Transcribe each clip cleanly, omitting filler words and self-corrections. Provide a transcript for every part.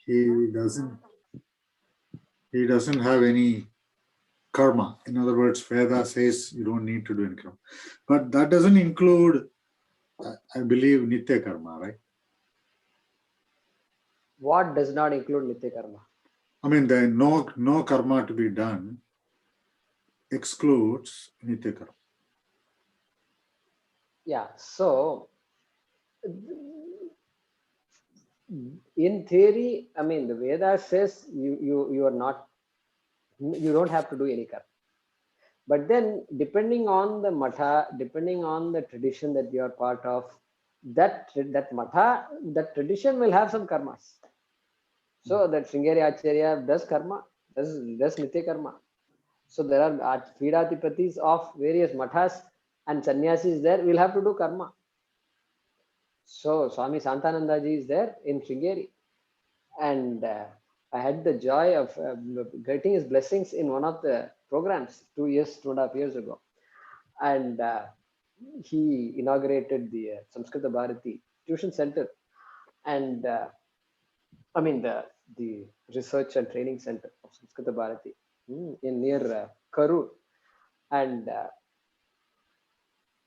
he doesn't he doesn't have any karma. In other words, Veda says you don't need to do any karma. But that doesn't include, I believe, Nitya karma, right? What does not include Nitya karma? I mean, the no karma to be done excludes Nitya karma. Yeah, so in theory, I mean, the Veda says you are not, you don't have to do any karma. But then, depending on the matha, depending on the tradition that you are part of, that matha, that tradition will have some karmas. So that Sringeri Acharya does karma, does Nitya karma. So there are Pidatipatis of various mathas and sannyasis there will have to do karma. So Swami Santanandaji is there in Sringeri, and I had the joy of getting his blessings in one of the programs 2.5 years ago, and he inaugurated the Samskrita Bharati tuition center, and I mean the research and training center of Samskrita Bharati in near Karur, and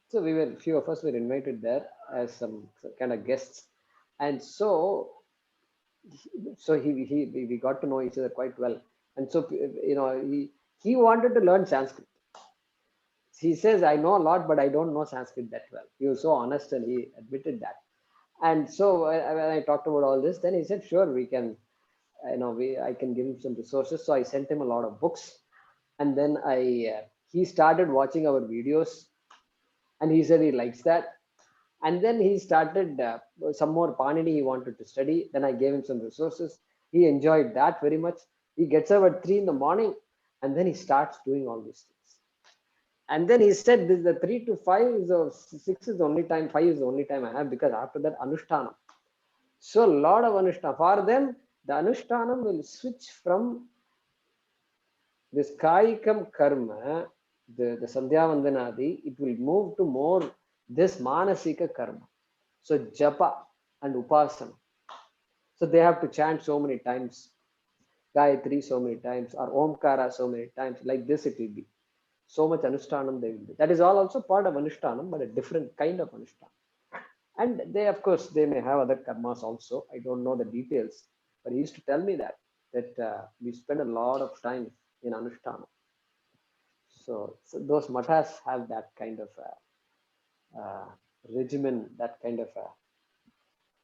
so we were few of us were invited there as some kind of guests, and so we got to know each other quite well, and so he wanted to learn Sanskrit. He says, I know a lot, but I don't know Sanskrit that well. He was so honest and he admitted that. And so when I talked about all this, then he said, sure, we can, I can give him some resources. So I sent him a lot of books. And then he started watching our videos and he said he likes that. And then he started some more Panini he wanted to study. Then I gave him some resources. He enjoyed that very much. He gets up at 3 in the morning and then he starts doing all these things. And then he said, this the 3 to 5 is or 6 is the only time, 5 is the only time I have, because after that Anushtanam. So a lot of Anushtanam. For them, the Anushtanam will switch from this Kaikam Karma, the Sandhya Vandanadi, it will move to more this Manasika Karma. So Japa and Upasana. So they have to chant so many times, Gayatri so many times, or Omkara so many times. Like this it will be. So much Anushtanam they will do. That is all also part of Anushtanam, but a different kind of Anushtanam. And they, of course, they may have other karmas also. I don't know the details, but he used to tell me that we spend a lot of time in Anushtanam. So those mathas have that kind of regimen, that kind of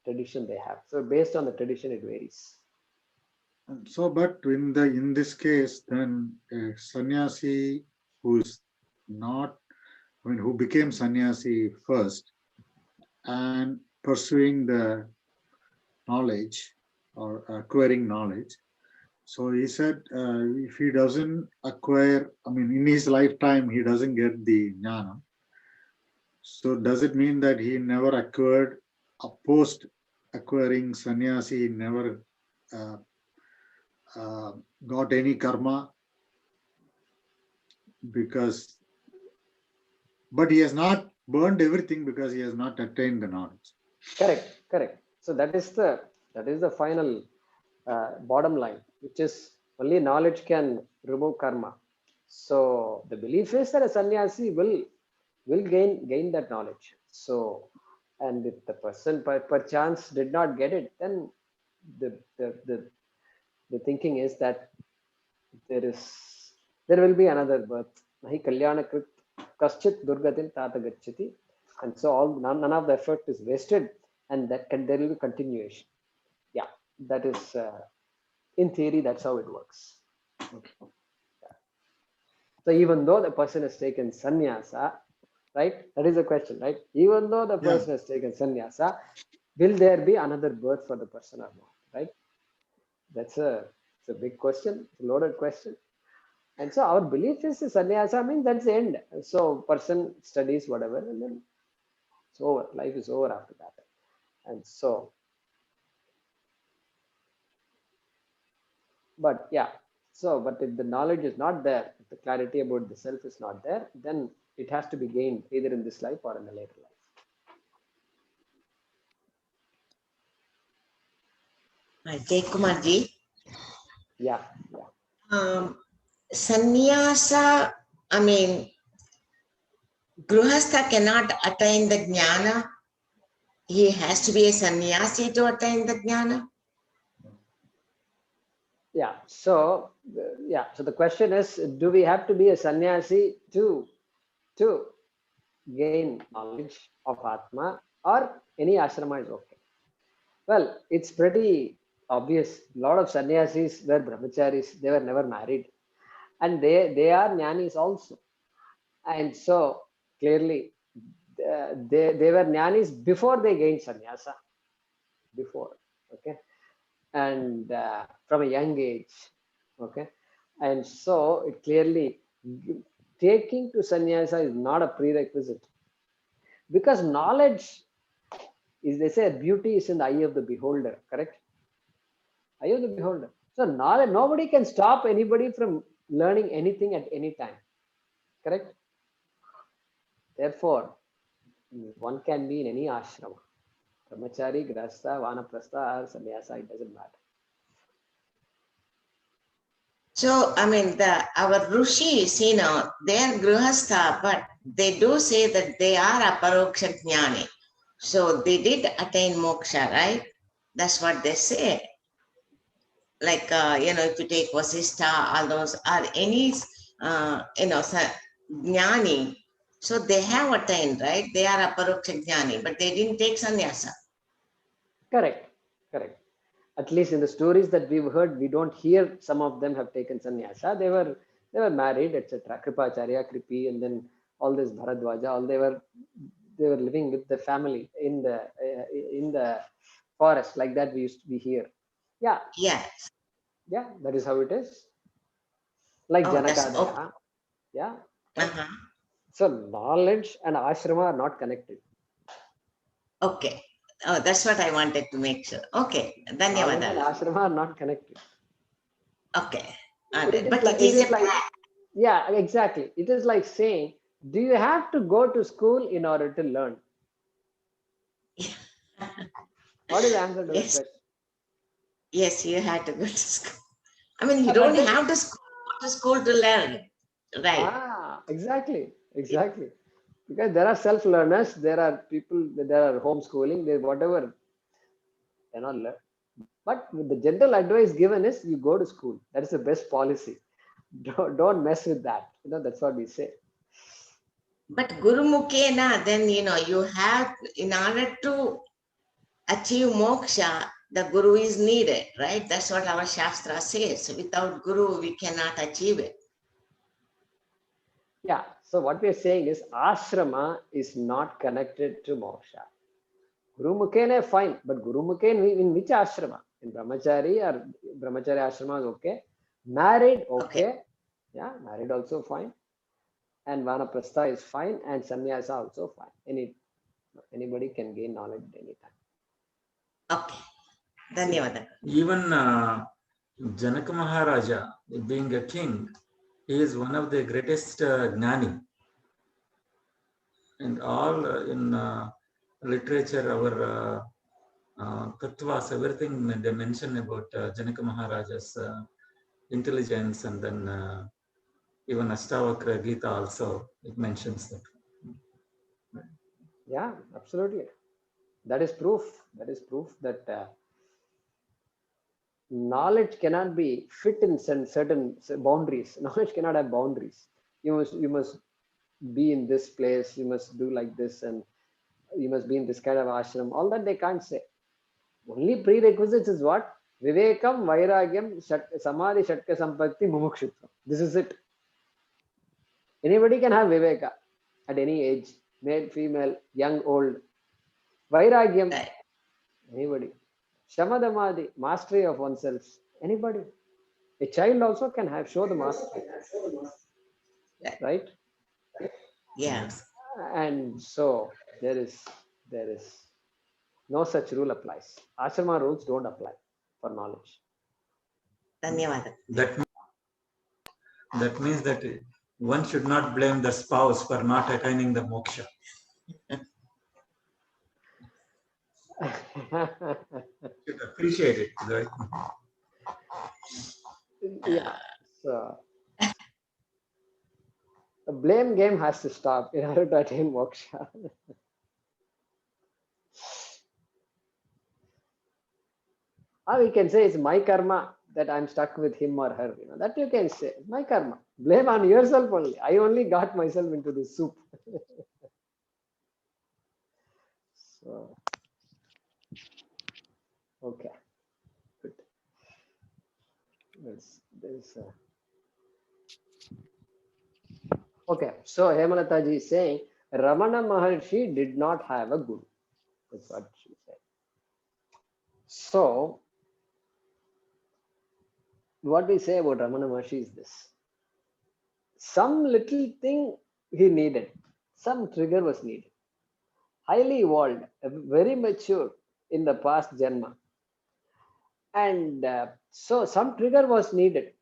tradition they have. So based on the tradition, it varies. So, but in this case, then a sannyasi who's not, I mean, who became sannyasi first and pursuing the knowledge or acquiring knowledge. So he said, if he doesn't acquire, I mean, in his lifetime, he doesn't get the jnana. So does it mean that he never acquired, post acquiring sannyasi, he never uh, got any karma? Because, but he has not burned everything because he has not attained the knowledge. Correct. So that is the final bottom line, which is only knowledge can remove karma. So the belief is that a sannyasi will gain that knowledge. So, and if the person per chance did not get it, then the the the, the thinking is that there will be another birth. Nahi kalyana krit kaschit durgatin tata gacchati. And so none of the effort is wasted, and there will be continuation. Yeah, that is in theory that's how it works. So even though the person has taken sannyasa, right? That is the question, right? Even though the person has taken sannyasa, will there be another birth for the person or not? Right? It's a big question, it's a loaded question. And so our belief is sannyasa means that's the end. So person studies whatever and then it's over. Life is over after that. And so, but yeah, but if the knowledge is not there, if the clarity about the self is not there, then it has to be gained either in this life or in a later life. Jay Kumarji. Yeah. Sannyasa, I mean, Gruhastha cannot attain the jnana. He has to be a sannyasi to attain the jnana. Yeah. So, So the question is, do we have to be a sannyasi to gain knowledge of Atma, or any ashrama is okay? Well, it's pretty obvious. A lot of sannyasis were brahmacharis. They were never married, and they are jnanis also. And so clearly, they were jnanis before they gained sannyasa. Before, okay, and from a young age, okay, and so it clearly taking to sannyasa is not a prerequisite, because knowledge is, they say, beauty is in the eye of the beholder, correct? Eye of the beholder. So knowledge, nobody can stop anybody from learning anything at any time, correct? Therefore, one can be in any ashrama, brahmachari, grahastha, vanaprastha, or sannyasa, it doesn't matter. So, I mean, our rishis, they are grihastha, but they do say that they are aparoksha jnani. So they did attain moksha, right? That's what they say. Like, if you take Vasistha, all those, or any, jnani, so they have attained, right? They are aparoksha jnani, but they didn't take sannyasa. Correct, correct. At least in the stories that we've heard, we don't hear some of them have taken sannyasa. They were married, etc. Kripacharya, Kripi, and then all this Bharadwaja, all they were living with the family in the forest, like that we hear. Yeah, Yeah. yeah, that is how it is. Like Oh, that's okay. Janakadaya. Yeah. Uh-huh. So knowledge and ashrama are not connected. Okay. Oh, that's what I wanted to make sure. Okay. Knowledge and Dhanyavada. ashrama are not connected. Okay. But Like, it is a yeah, exactly. It is like saying, do you have to go to school in order to learn? What is the answer to that yes. question? Yes, you had to go to school. I mean, you But don't then, have to go to school to learn, right? exactly, exactly. Because there are self-learners, there are people, there are homeschooling, there whatever, cannot learn. But the general advice given is you go to school. That is the best policy. Don't mess with that. That's what we say. But Guru Mukhena, then you have, in order to achieve moksha, the Guru is needed, right? That's what our Shastra says. Without Guru, we cannot achieve it. Yeah. So what we are saying is ashrama is not connected to moksha. Guru Mukhena fine, but Guru Mukhena in which ashrama? In brahmachari or brahmachari ashrama is okay. Married, Okay. okay. Yeah, married also fine. And vanaprastha is fine, and sannyasa also fine. Anybody can gain knowledge at any time. Okay. Dhanyavada. Even Janaka Maharaja, being a king, he is one of the greatest gnani. And all in literature, our tattvas, everything they mention about Janaka Maharaja's intelligence, and then even Astavakra Gita also, it mentions that. Yeah, absolutely. That is proof. That is proof that knowledge cannot be fit in certain boundaries. Knowledge cannot have boundaries. You must be in this place. You must do like this, and you must be in this kind of ashram. All that they can't say. Only prerequisites is what? Vivekam, Vairagyam, Samadhi, Shatka, Sampatti, Mumukshutvam. This is it. Anybody can have Viveka at any age, male, female, young, old. Vairagyam, Right. anybody. Shamadamadi, mastery of oneself, anybody. A child also can show the mastery, right? Yeah. And so there is no such rule applies. Ashrama rules don't apply for knowledge. Dhanyavada. That means that one should not blame the spouse for not attaining the moksha. should appreciate it, right? Yeah. So the blame game has to stop in order to attain moksha. Or we can say it's my karma that I'm stuck with him or her. That you can say. It's my karma. Blame on yourself only. I only got myself into this soup. So okay, good. There's okay. So Hemalata ji is saying Ramana Maharshi did not have a guru. That's what she said. So what we say about Ramana Maharshi is this: some little thing he needed, some trigger was needed. Highly evolved, very mature in the past Janma, and so some trigger was needed.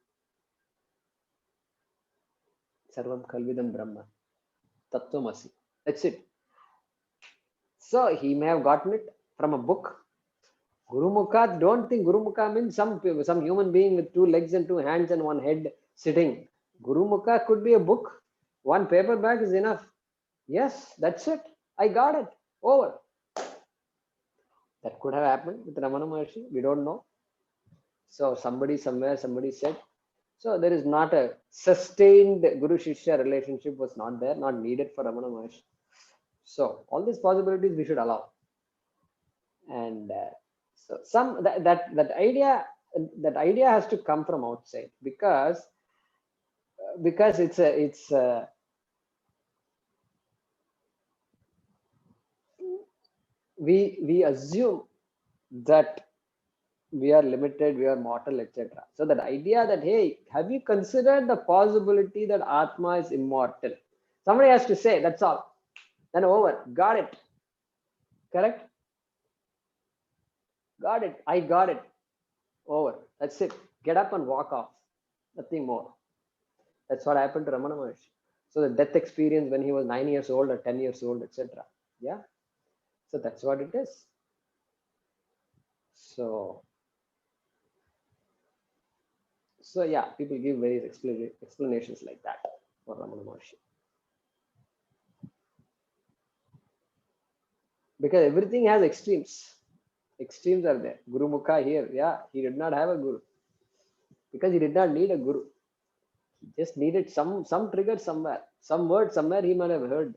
Sarvam Kalvidam Brahma, Tattvamasi. That's it. So he may have gotten it from a book. Guru Mukha, don't think Guru Mukha means some human being with 2 legs and 2 hands and 1 head sitting. Guru Mukha could be a book. 1 paperback is enough. Yes, that's it. I got it. Over. That could have happened with Ramana Maharshi. We don't know. So somebody somewhere, somebody said. So there is not a sustained Guru Shishya relationship was not there, not needed for Ramana Maharshi. So all these possibilities we should allow. And so some that idea has to come from outside because it's we assume that we are limited, we are mortal, etc. So that idea that, hey, have you considered the possibility that Atma is immortal? Somebody has to say, that's all. Then over. Got it. Correct? Got it. I got it. Over. That's it. Get up and walk off. Nothing more. That's what happened to Ramana Maharshi. So the death experience when he was 9 years old or 10 years old, etc. Yeah. So that's what it is. So yeah, people give various explanations like that for Ramana Maharshi. Because everything has extremes. Extremes are there. Guru Mukha here, yeah, he did not have a guru because he did not need a guru. He just needed some trigger somewhere, some word somewhere he might have heard.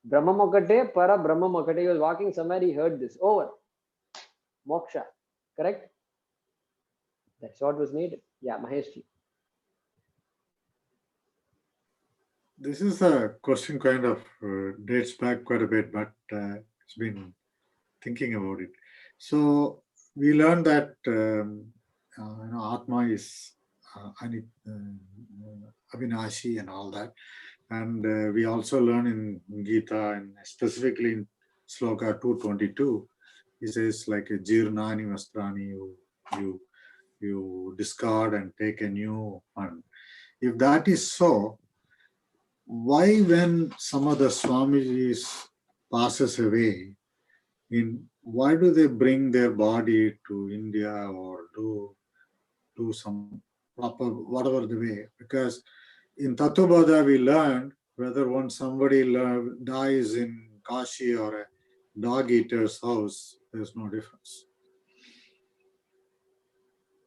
Brahma Mokate, Para Brahma Mokate. He was walking somewhere, he heard this. Over. Moksha. Correct? That's what was needed. Yeah, Mahesh. This is a question kind of dates back quite a bit, but it's been thinking about it. So we learned that Atma is Avinashi and all that, and we also learn in Gita and specifically in Sloka 222, he says like a Jirnani Vastrani, you discard and take a new one. If that is so, why when some of the Swamijis passes away, why do they bring their body to India or do some proper whatever the way? Because in Tattvabodha we learned whether once somebody dies in Kashi or a dog eater's house, there's no difference.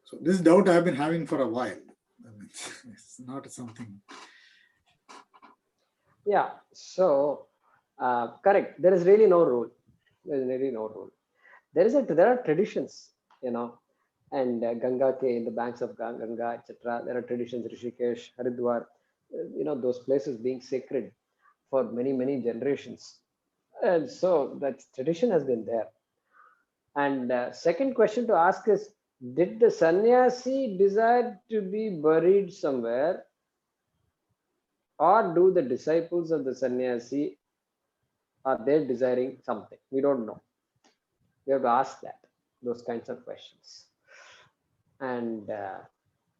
So this doubt I've been having for a while. I mean, it's not something. Yeah. So correct. There is really no rule. There is really no rule. There are traditions, and Ganga Ke in the banks of Ganga, etc. There are traditions, Rishikesh, Haridwar, those places being sacred for many generations, and so that tradition has been there. And second question to ask is: did the sannyasi desire to be buried somewhere, or do the disciples of the sannyasi are they desiring something? We don't know. We have to ask those kinds of questions. And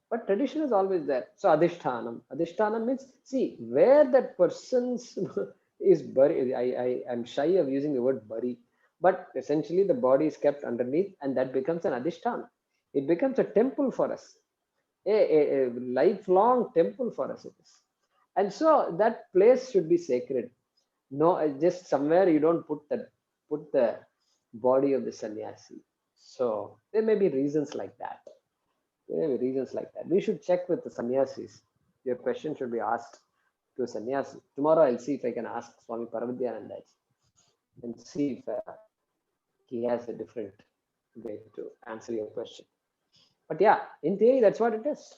but tradition is always there. So adhishthanam means, see, where that person's is buried. I'm shy of using the word bury. but essentially the body is kept underneath, and that becomes an adhisthana. It becomes a temple for us, a lifelong temple for us it is. And so that place should be sacred. No, just somewhere you don't put the body of the sannyasi. So there may be reasons like that. There may be reasons like that. We should check with the sannyasis. Your question should be asked to a sannyasi. Tomorrow I'll see if I can ask Swami Paravadyananda and see if he has a different way to answer your question. But yeah, in theory, that's what it is.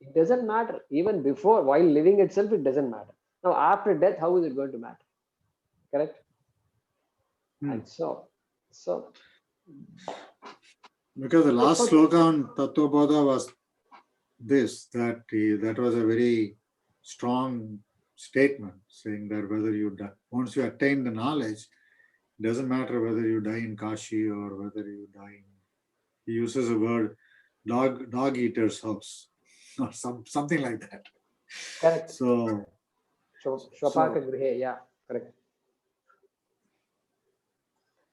It doesn't matter. Even before, while living itself, it doesn't matter. Now, after death, how is it going to matter? Correct? And so because the last sloka on Tattvabodha was this, that was a very strong statement saying that whether you die, once you attain the knowledge, it doesn't matter whether you die in Kashi or whether you die in, he uses a word, dog eater's house or something like that. correct. So Shwapaka Grihe, yeah, correct.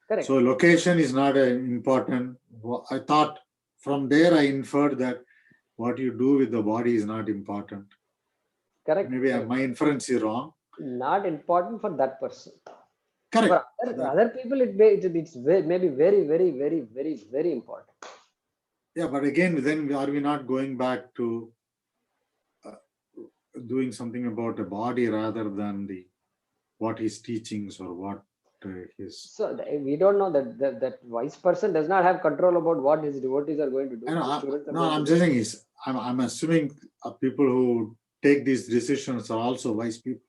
Correct. So location is not important. I thought from there I inferred that what you do with the body is not important. Correct. Maybe correct. my inference is wrong. Not important for that person. Correct. For other people, it's maybe very, very, very, very, very important. Yeah, but again, then are we not going back to doing something about the body rather than what his teachings or what his? So we don't know that wise person does not have control about what his devotees are going to do. I'm just saying is I'm assuming people who take these decisions are also wise people,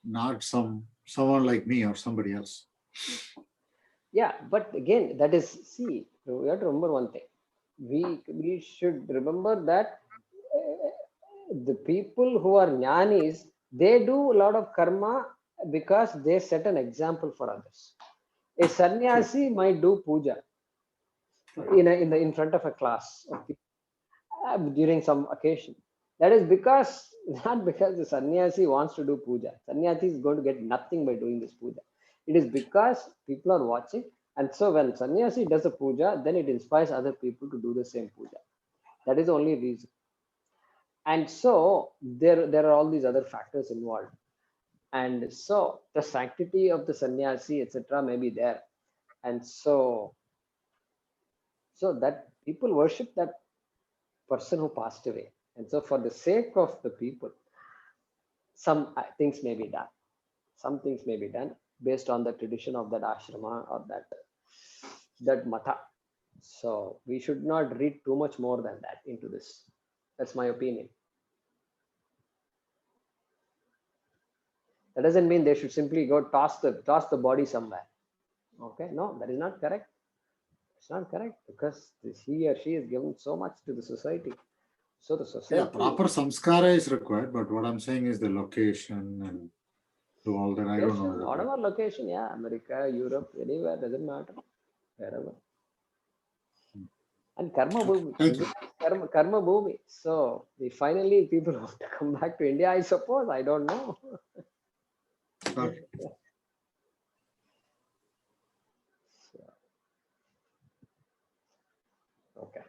not someone like me or somebody else. Yeah, but again, that is, see, we have to remember one thing. We should remember that the people who are jnanis, they do a lot of karma because they set an example for others. A sannyasi might do puja in front of a class of people, during some occasion. That is because, not because the sannyasi wants to do puja. Sannyasi is going to get nothing by doing this puja. It is because people are watching, and so when sannyasi does a puja, then it inspires other people to do the same puja. That is the only reason. And so there are all these other factors involved. And so the sanctity of the sannyasi, etc., may be there. And so that people worship that person who passed away. And so for the sake of the people, some things may be done. Some things may be done based on the tradition of that ashrama or that matha. So we should not read too much more than that into this. That's my opinion. That doesn't mean they should simply go toss the body somewhere. Okay, no, that is not correct. It's not correct because he or she is given so much to the society. So the society. Yeah, proper samskara is required, but what I'm saying is the location and do all that. I don't know. Whatever location, yeah, America, Europe, anywhere, doesn't matter. Wherever. And karma bhumi. Karma bhumi. So finally people want to come back to India, I suppose. I don't know. Okay. Okay.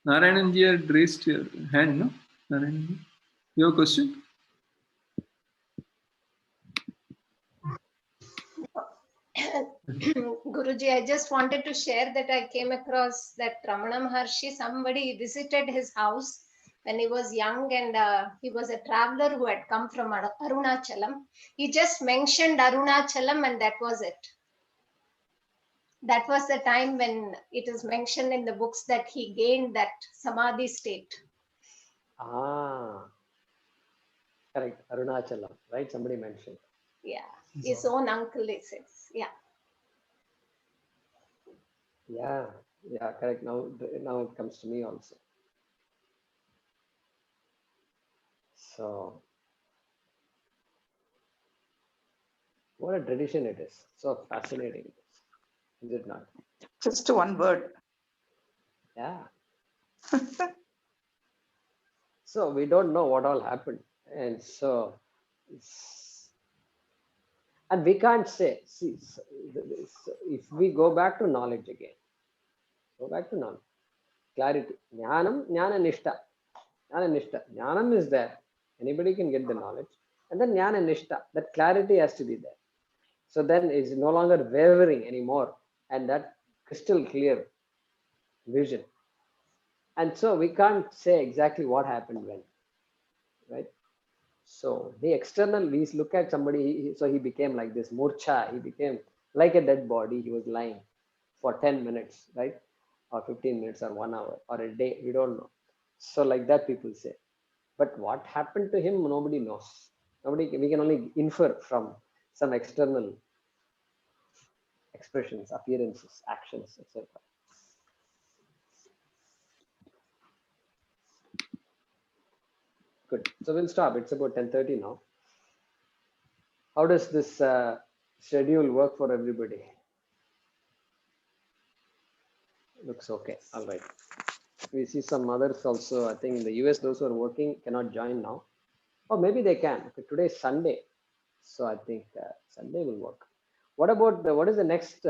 Narayananji had raised your hand, no? Narayananji, you have a question? Guruji, I just wanted to share that I came across that Ramana Maharshi. Somebody visited his house when he was young, and he was a traveler who had come from Arunachalam. He just mentioned Arunachalam, and that was it. That was the time when it is mentioned in the books that he gained that samadhi state. Correct. Arunachalam, right? Somebody mentioned. Yeah, his own uncle, he says. Yeah. Yeah, correct. Now it comes to me also. So, what a tradition it is. So fascinating. Is it not? Just one word. Yeah. So we don't know what all happened. And so, And we can't say, see, if we go back to knowledge again, go back to knowledge, clarity, jnanam, jnana nishta, jnana nishta, jnanam is there, anybody can get the knowledge, and then jnana nishta, that clarity has to be there. So then it's no longer wavering anymore, and that crystal clear vision. And so we can't say exactly what happened when, right? So the external, we look at somebody, so he became like this, murcha, he became like a dead body, he was lying for 10 minutes, right? Or 15 minutes or 1 hour or a day, we don't know. So like that people say. But what happened to him, nobody knows. We can only infer from some external expressions, appearances, actions, etc. Good. So we'll stop. It's about 10:30 now. How does this schedule work for everybody? Looks okay. All right. We see some others also. I think in the US, those who are working cannot join now. Or maybe they can. Okay, today is Sunday. So I think Sunday will work. What about what is the next?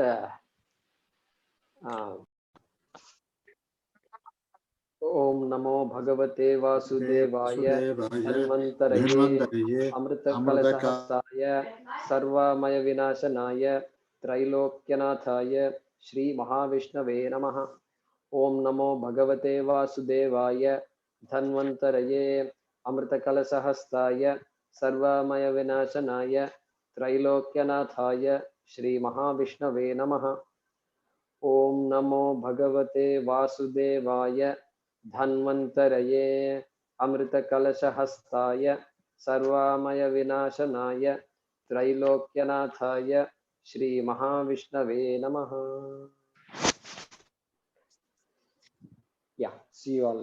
Om Namo Bhagavate Vasudevaya Dhanvantaraye Amrita Kalasahasaya Sarvamaya Vinashanaya Trailokyanathaya Shri Mahavishnave Namaha. Om Namo Bhagavate Vasudevaya Dhanvantaraye Amrita Kalasahasaya Sarvamaya Vinashanaya Trailokyanathaya Shri Mahavishnave Namaha. Om Namo Bhagavate Vasudevaya Dhanvantaraye Amrita Kalashahastaya Sarvamaya Vinashanaya Trailokyanathaya Shri Mahavishnave Namaha. Yeah, see you all